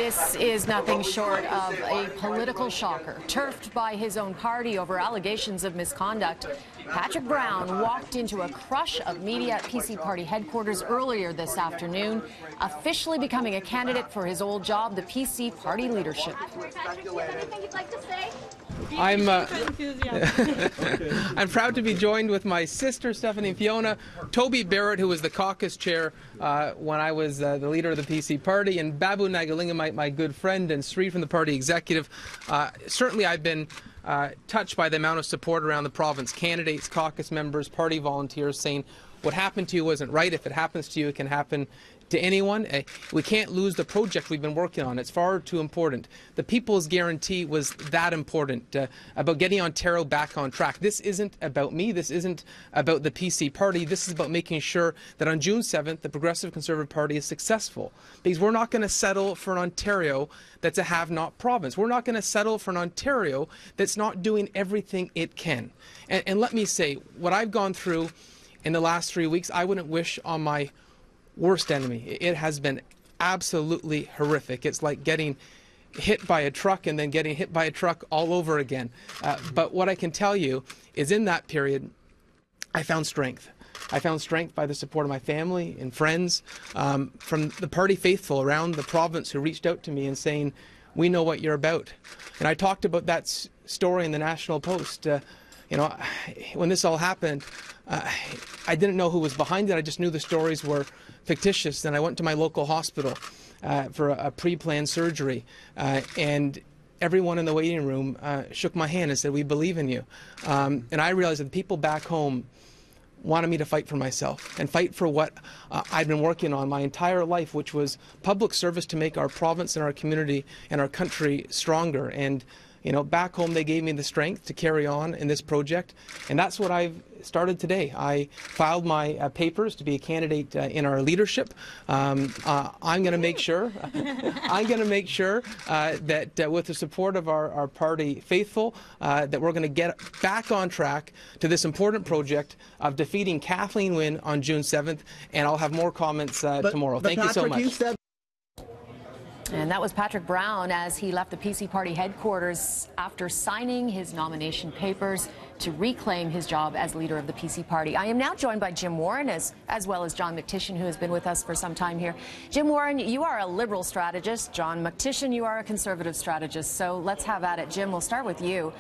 This is nothing short of a political shocker. Turfed by his own party over allegations of misconduct, Patrick Brown walked into a crush of media at PC Party headquarters earlier this afternoon, officially becoming a candidate for his old job, the PC Party leadership. Patrick, do you have anything you'd like to say? I'm proud to be joined with my sister, Stephanie and Fiona, Toby Barrett, who was the caucus chair when I was the leader of the PC Party, and Babu Nagalinga, my good friend, and Sri from the party executive. Certainly I've been touched by the amount of support around the province, candidates, caucus members, party volunteers saying what happened to you wasn't right. If it happens to you, it can happen to anyone. We can't lose the project we've been working on. It's far too important. The People's Guarantee was that important, about getting Ontario back on track. This isn't about me. This isn't about the PC Party. This is about making sure that on June 7th, the Progressive Conservative Party is successful. Because we're not going to settle for an Ontario that's a have-not province. We're not going to settle for an Ontario that's not doing everything it can. And let me say, what I've gone through in the last 3 weeks, I wouldn't wish on my worst enemy. It has been absolutely horrific. It's like getting hit by a truck and then getting hit by a truck all over again. But what I can tell you is in that period, I found strength. I found strength by the support of my family and friends, from the party faithful around the province who reached out to me and saying, we know what you're about. And I talked about that story in the National Post. You know, when this all happened, I didn't know who was behind it. I just knew the stories were fictitious. And I went to my local hospital for a pre-planned surgery. And everyone in the waiting room shook my hand and said, we believe in you. And I realized that the people back home wanted me to fight for myself and fight for what I'd been working on my entire life, which was public service to make our province and our community and our country stronger. And you know, back home they gave me the strength to carry on in this project, and that's what I've started today. I filed my papers to be a candidate in our leadership. I'm going to make sure that with the support of our party faithful, that we're going to get back on track to this important project of defeating Kathleen Wynne on June 7th, and I'll have more comments tomorrow. Thank you so much. And that was Patrick Brown as he left the PC Party headquarters after signing his nomination papers to reclaim his job as leader of the PC Party. I am now joined by Jim Warren as well as John Mykytyshyn, who has been with us for some time here. Jim Warren, you are a Liberal strategist. John Mykytyshyn, you are a Conservative strategist. So let's have at it. Jim, we'll start with you.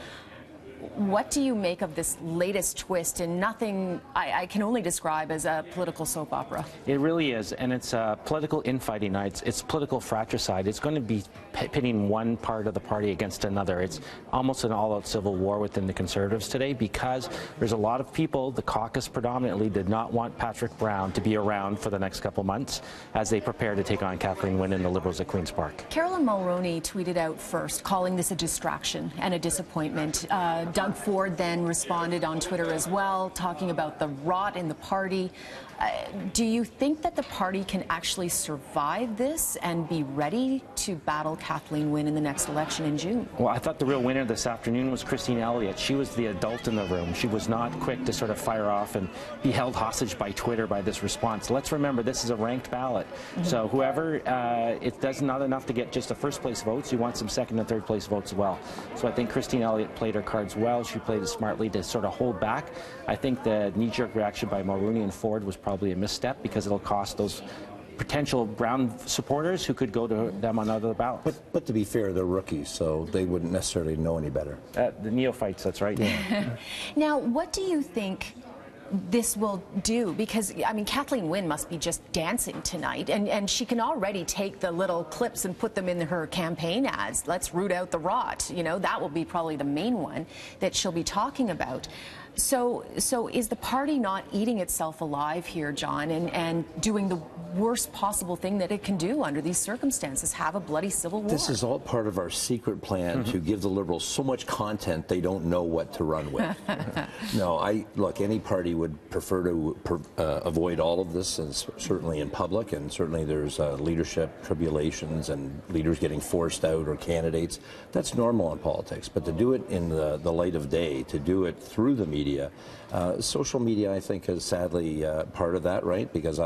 What do you make of this latest twist in nothing I can only describe as a political soap opera? It really is, and it's political infighting. It's political fratricide. It's going to be pitting one part of the party against another. It's almost an all-out civil war within the Conservatives today because there's a lot of people, the caucus predominantly, did not want Patrick Brown to be around for the next couple months as they prepare to take on Kathleen Wynne and the Liberals at Queen's Park. Carolyn Mulroney tweeted out first, calling this a distraction and a disappointment. Doug Ford then responded on Twitter as well, talking about the rot in the party. Do you think that the party can actually survive this and be ready to battle Kathleen Wynne in the next election in June? Well, I thought the real winner this afternoon was Christine Elliott. She was the adult in the room. She was not quick to sort of fire off and be held hostage by Twitter by this response. Let's remember, this is a ranked ballot. So whoever, it does not enough to get just the first place votes. You want some second and third place votes as well. So I think Christine Elliott played her cards well. She played it smartly to sort of hold back. I think the knee-jerk reaction by Mulroney and Ford was probably a misstep because it'll cost those potential Brown supporters who could go to them on other ballots. But to be fair, they're rookies, so they wouldn't necessarily know any better. The neophytes, that's right. Yeah. Now, what do you think this will do? Because, I mean, Kathleen Wynne must be just dancing tonight, and she can already take the little clips and put them in her campaign ads. Let's root out the rot. You know, that will be probably the main one that she'll be talking about. So is the party not eating itself alive here, John, and doing the worst possible thing that it can do under these circumstances, have a bloody civil war? This is all part of our secret plan to give the Liberals so much content they don't know what to run with. No, look, any party would prefer to avoid all of this, and certainly in public, and certainly there's leadership tribulations and leaders getting forced out or candidates. That's normal in politics, but to do it in the light of day, to do it through the media, media. Social media, I think, is sadly part of that, right? Because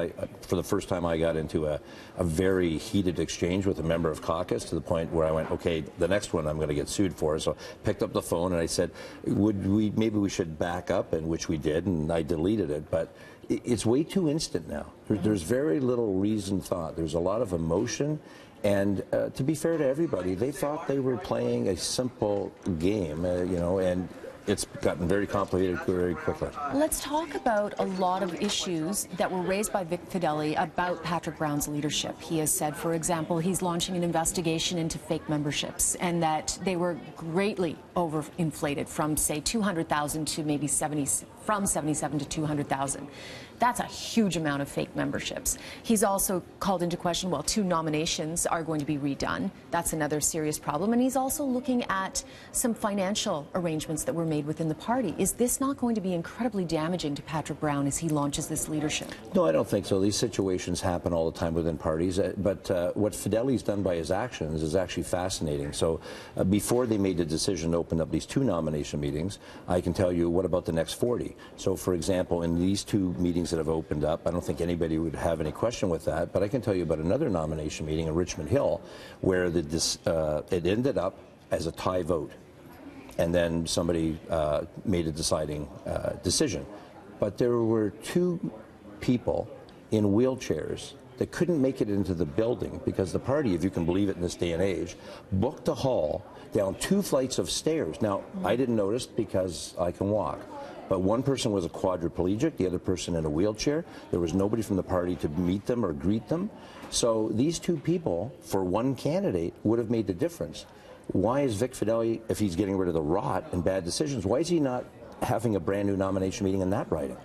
for the first time, I got into a very heated exchange with a member of caucus to the point where I went, okay, the next one I'm going to get sued for. So I picked up the phone and I said, maybe we should back up, and which we did, and I deleted it. But it's way too instant now. There's very little reasoned thought. There's a lot of emotion. And to be fair to everybody, they thought they were playing a simple game, you know, and it's gotten very complicated very quickly. Let's talk about a lot of issues that were raised by Vic Fideli about Patrick Brown's leadership. He has said, for example, he's launching an investigation into fake memberships and that they were greatly overinflated from, say, 200,000 to maybe 77 to 200,000. That's a huge amount of fake memberships. He's also called into question, well, 2 nominations are going to be redone. That's another serious problem. And he's also looking at some financial arrangements that were made within the party. Is this not going to be incredibly damaging to Patrick Brown as he launches this leadership? No, I don't think so. These situations happen all the time within parties. But what Fideli's done by his actions is actually fascinating. So before they made the decision to open up these 2 nomination meetings, I can tell you, what about the next 40? So, for example, in these 2 meetings that have opened up, I don't think anybody would have any question with that, but I can tell you about another nomination meeting in Richmond Hill where it ended up as a tie vote, and then somebody made a deciding decision. But there were 2 people in wheelchairs that couldn't make it into the building because the party, if you can believe it in this day and age, booked a hall down 2 flights of stairs. Now, I didn't notice because I can walk. But one person was a quadriplegic, the other person in a wheelchair. There was nobody from the party to meet them or greet them. So these 2 people, for one candidate, would have made the difference. Why is Vic Fideli, if he's getting rid of the rot and bad decisions, why is he not having a brand new nomination meeting in that riding?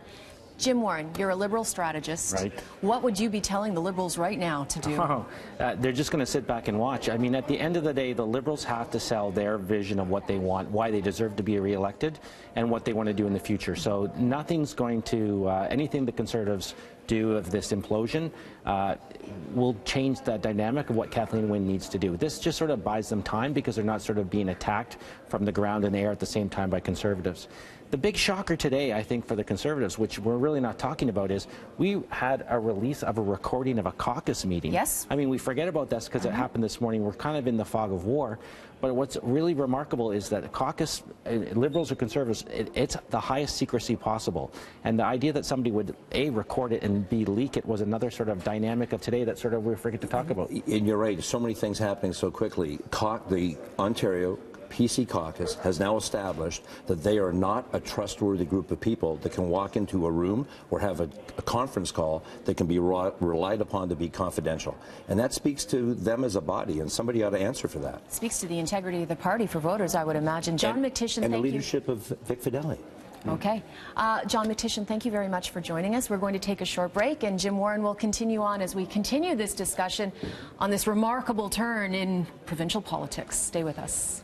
Jim Warren, you're a Liberal strategist. Right. What would you be telling the Liberals right now to do? Oh, they're just going to sit back and watch. I mean, at the end of the day, the Liberals have to sell their vision of what they want, why they deserve to be re-elected, and what they want to do in the future. So nothing's going to, anything the Conservatives do of this implosion will change the dynamic of what Kathleen Wynne needs to do. This just sort of buys them time because they're not sort of being attacked from the ground and air at the same time by Conservatives. The big shocker today, I think, for the Conservatives, which we're really not talking about, is we had a release of a recording of a caucus meeting. Yes. I mean, we forget about this because it happened this morning. We're kind of in the fog of war. But what's really remarkable is that the caucus, Liberals or Conservatives, it's the highest secrecy possible. And the idea that somebody would, A, record it and B, leak it was another sort of dynamic of today that sort of we forget to talk about. And you're right. So many things happening so quickly. The Ontario PC caucus has now established that they are not a trustworthy group of people that can walk into a room or have a conference call that can be relied upon to be confidential. And that speaks to them as a body, and somebody ought to answer for that. It speaks to the integrity of the party for voters, I would imagine. John Mykytyshyn, and the thank you. leadership of Vic Fideli. Okay. John Mykytyshyn, thank you very much for joining us. We're going to take a short break, and Jim Warren will continue on as we continue this discussion on this remarkable turn in provincial politics. Stay with us.